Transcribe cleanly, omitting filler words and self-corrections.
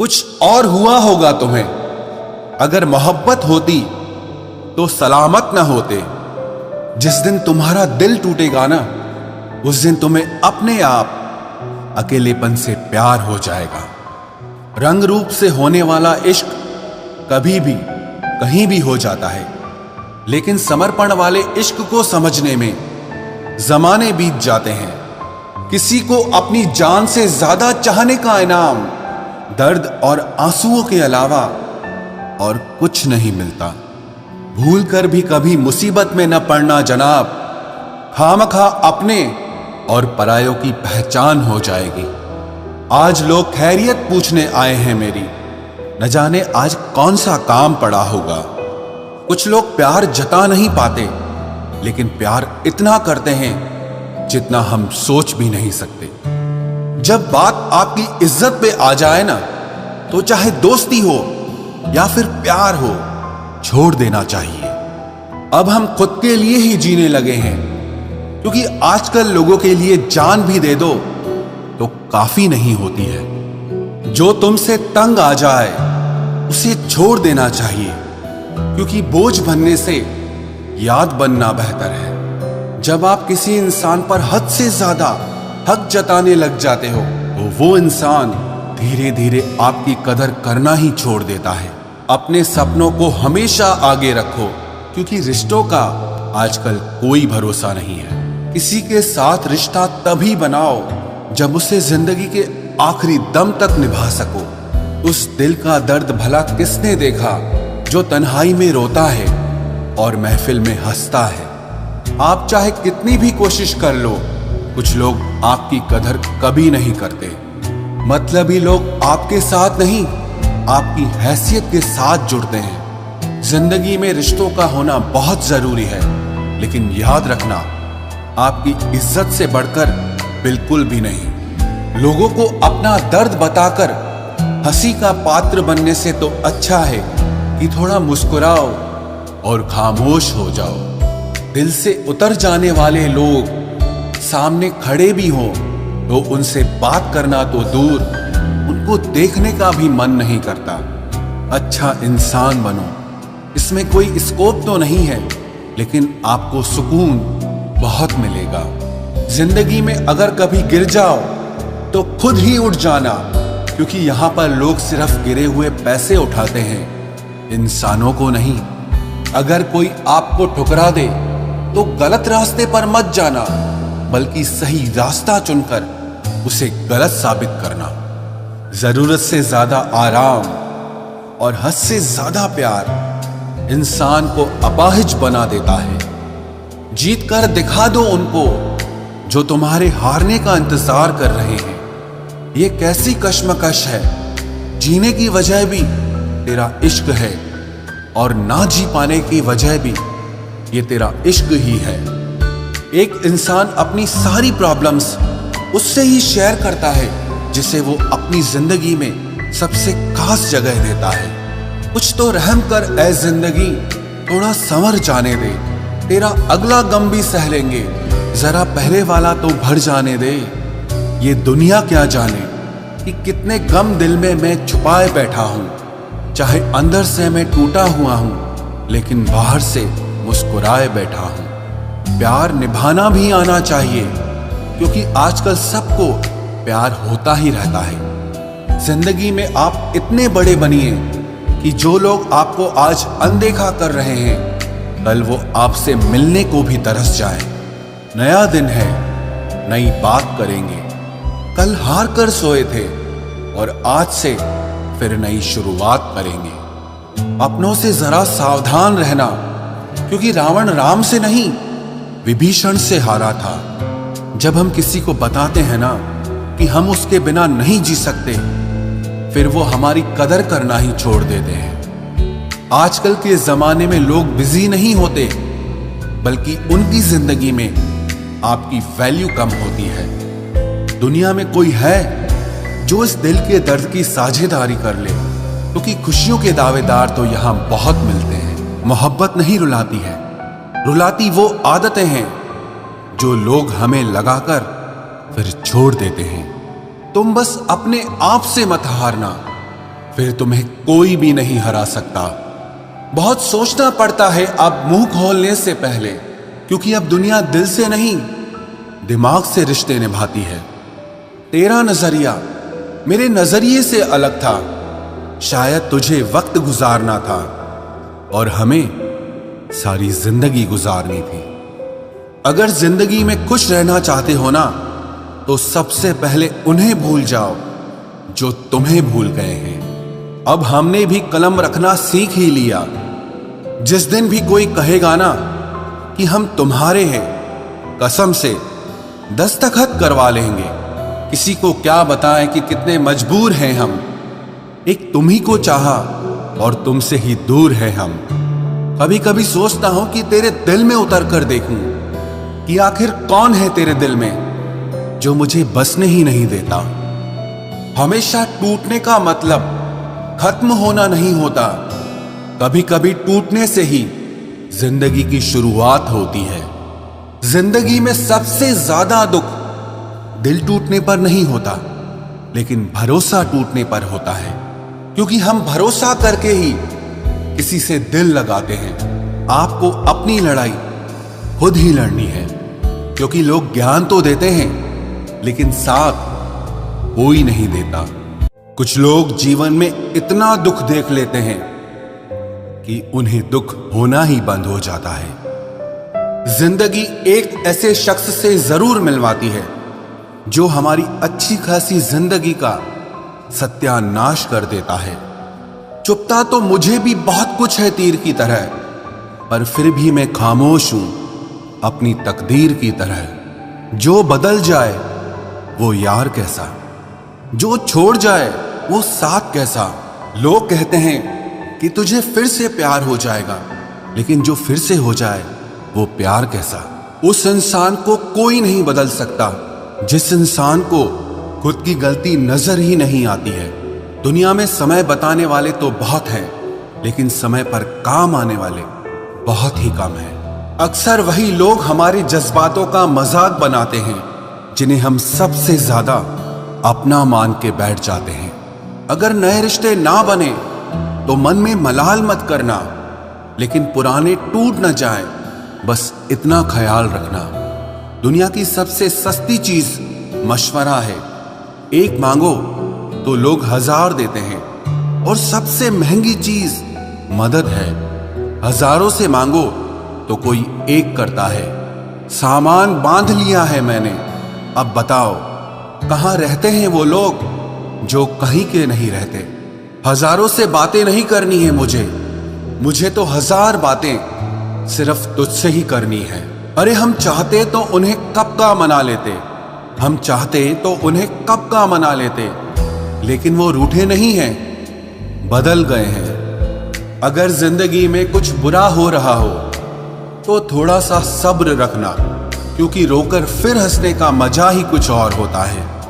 कुछ और हुआ होगा तुम्हें। अगर मोहब्बत होती तो सलामत न होते। जिस दिन तुम्हारा दिल टूटेगा ना, उस दिन तुम्हें अपने आप अकेलेपन से प्यार हो जाएगा। रंग रूप से होने वाला इश्क कभी भी कहीं भी हो जाता है, लेकिन समर्पण वाले इश्क को समझने में जमाने बीत जाते हैं। किसी को अपनी जान से ज्यादा चाहने का इनाम दर्द और आंसुओं के अलावा और कुछ नहीं मिलता। भूल कर भी कभी मुसीबत में न पड़ना जनाब, खामखा अपने और परायों की पहचान हो जाएगी। आज लोग खैरियत पूछने आए हैं मेरी, न जाने आज कौन सा काम पड़ा होगा। कुछ लोग प्यार जता नहीं पाते, लेकिन प्यार इतना करते हैं जितना हम सोच भी नहीं सकते। जब बात आपकी इज्जत पे आ जाए ना, तो चाहे दोस्ती हो या फिर प्यार हो, छोड़ देना चाहिए। अब हम खुद के लिए ही जीने लगे हैं, क्योंकि आजकल लोगों के लिए जान भी दे दो तो काफी नहीं होती है। जो तुमसे तंग आ जाए उसे छोड़ देना चाहिए, क्योंकि बोझ बनने से याद बनना बेहतर है। जब आप किसी इंसान पर हद से ज्यादा हक जताने लग जाते हो, तो वो इंसान धीरे धीरे आपकी कदर करना ही छोड़ देता है। अपने सपनों को हमेशा आगे रखो, क्योंकि रिश्तों का आजकल कोई भरोसा नहीं है। किसी के साथ रिश्ता तभी बनाओ जब उसे जिंदगी के आखिरी दम तक निभा सको। उस दिल का दर्द भला किसने देखा जो तन्हाई में रोता है और महफिल में हंसता है। आप चाहे कितनी भी कोशिश कर लो, कुछ लोग आपकी कदर कभी नहीं करते। मतलबी लोग आपके साथ नहीं, आपकी हैसियत के साथ जुड़ते हैं। जिंदगी में रिश्तों का होना बहुत जरूरी है, लेकिन याद रखना, आपकी इज्जत से बढ़कर बिल्कुल भी नहीं। लोगों को अपना दर्द बताकर हंसी का पात्र बनने से तो अच्छा है कि थोड़ा मुस्कुराओ और खामोश हो जाओ। दिल से उतर जाने वाले लोग सामने खड़े भी हों तो उनसे बात करना तो दूर, उनको देखने का भी मन नहीं करता। अच्छा इंसान बनो, इसमें कोई स्कोप तो नहीं है, लेकिन आपको सुकून बहुत मिलेगा। जिंदगी में अगर कभी गिर जाओ तो खुद ही उठ जाना, क्योंकि यहां पर लोग सिर्फ गिरे हुए पैसे उठाते हैं, इंसानों को नहीं। अगर कोई आपको ठुकरा दे तो गलत रास्ते पर मत जाना, बल्कि सही रास्ता चुनकर उसे गलत साबित करना। जरूरत से ज्यादा आराम और हद से ज्यादा प्यार इंसान को अपाहिज बना देता है। जीत कर दिखा दो उनको जो तुम्हारे हारने का इंतजार कर रहे हैं। ये कैसी कश्मकश है, जीने की वजह भी तेरा इश्क है और ना जी पाने की वजह भी ये तेरा इश्क ही है। एक इंसान अपनी सारी प्रॉब्लम्स उससे ही शेयर करता है जिसे वो अपनी जिंदगी में सबसे खास जगह देता है। कुछ तो रहम कर ऐ जिंदगी, थोड़ा संवर जाने दे। तेरा अगला गम भी सह लेंगे, जरा पहले वाला तो भर जाने दे। ये दुनिया क्या जाने कि कितने गम दिल में मैं छुपाए बैठा हूं। चाहे अंदर से मैं टूटा हुआ हूं, लेकिन बाहर से मुस्कुराए बैठा हूं। प्यार निभाना भी आना चाहिए, क्योंकि आजकल सबको प्यार होता ही रहता है। जिंदगी में आप इतने बड़े बनिए कि जो लोग आपको आज अनदेखा कर रहे हैं, कल वो आपसे मिलने को भी तरस जाए। नया दिन है, नई बात करेंगे। कल हार कर सोए थे और आज से फिर नई शुरुआत करेंगे। अपनों से जरा सावधान रहना, क्योंकि रावण राम से नहीं, विभीषण से हारा था। जब हम किसी को बताते हैं ना कि हम उसके बिना नहीं जी सकते, फिर वो हमारी कदर करना ही छोड़ देते हैं। आजकल के जमाने में लोग बिजी नहीं होते, बल्कि उनकी जिंदगी में आपकी वैल्यू कम होती है। दुनिया में कोई है जो इस दिल के दर्द की साझेदारी कर ले, क्योंकि खुशियों के दावेदार तो यहां बहुत मिलते हैं। मोहब्बत नहीं रुलाती है, रुलाती वो आदतें हैं जो लोग हमें लगाकर फिर छोड़ देते हैं। तुम बस अपने आप से मत हारना, फिर तुम्हें कोई भी नहीं हरा सकता। बहुत सोचना पड़ता है अब मुंह खोलने से पहले, क्योंकि अब दुनिया दिल से नहीं दिमाग से रिश्ते निभाती है। तेरा नजरिया मेरे नजरिए से अलग था। शायद तुझे वक्त गुजारना था और हमें सारी जिंदगी गुजारनी थी। अगर जिंदगी में खुश रहना चाहते हो ना, तो सबसे पहले उन्हें भूल जाओ जो तुम्हें भूल गए हैं। अब हमने भी कलम रखना सीख ही लिया। जिस दिन भी कोई कहेगा ना कि हम तुम्हारे हैं, कसम से दस्तखत करवा लेंगे। किसी को क्या बताएं कि कितने मजबूर हैं हम। एक तुम ही को चाहा और तुमसे ही दूर है हम। कभी कभी सोचता हूं कि तेरे दिल में उतर कर देखूं कि आखिर कौन है तेरे दिल में जो मुझे बसने ही नहीं देता। हमेशा टूटने का मतलब खत्म होना नहीं होता। कभी कभी टूटने से ही जिंदगी की शुरुआत होती है। जिंदगी में सबसे ज्यादा दुख दिल टूटने पर नहीं होता, लेकिन भरोसा टूटने पर होता है। क्योंकि हम भरोसा करके ही किसी से दिल लगाते हैं। आपको अपनी लड़ाई खुद ही लड़नी है, क्योंकि लोग ज्ञान तो देते हैं लेकिन साथ कोई नहीं देता। कुछ लोग जीवन में इतना दुख देख लेते हैं कि उन्हें दुख होना ही बंद हो जाता है। जिंदगी एक ऐसे शख्स से जरूर मिलवाती है जो हमारी अच्छी खासी जिंदगी का सत्यानाश कर देता है। चुपता तो मुझे भी बहुत कुछ है तीर की तरह, पर फिर भी मैं खामोश हूं अपनी तकदीर की तरह। जो बदल जाए वो यार कैसा, जो छोड़ जाए वो साथ कैसा। लोग कहते हैं कि तुझे फिर से प्यार हो जाएगा, लेकिन जो फिर से हो जाए वो प्यार कैसा। उस इंसान को कोई नहीं बदल सकता जिस इंसान को खुद की गलती नजर ही नहीं आती है। दुनिया में समय बताने वाले तो बहुत हैं, लेकिन समय पर काम आने वाले बहुत ही कम हैं। अक्सर वही लोग हमारे जज्बातों का मजाक बनाते हैं जिन्हें हम सबसे ज्यादा अपना मान के बैठ जाते हैं। अगर नए रिश्ते ना बने तो मन में मलाल मत करना, लेकिन पुराने टूट न जाएं, बस इतना ख्याल रखना। दुनिया की सबसे सस्ती चीज मशवरा है। एक मांगो तो लोग 1000 देते हैं, और सबसे महंगी चीज मदद है। हजारों से मांगो तो कोई एक करता है। सामान बांध लिया है मैंने, अब बताओ कहां रहते हैं वो लोग जो कहीं के नहीं रहते। हजारों से बातें नहीं करनी है मुझे तो 1000 बातें सिर्फ तुझसे ही करनी है। अरे हम चाहते तो उन्हें कब का मना लेते, हम चाहते तो उन्हें कब का मना लेते, लेकिन वो रूठे नहीं हैं, बदल गए हैं। अगर जिंदगी में कुछ बुरा हो रहा हो तो थोड़ा सा सब्र रखना, क्योंकि रोकर फिर हंसने का मजा ही कुछ और होता है।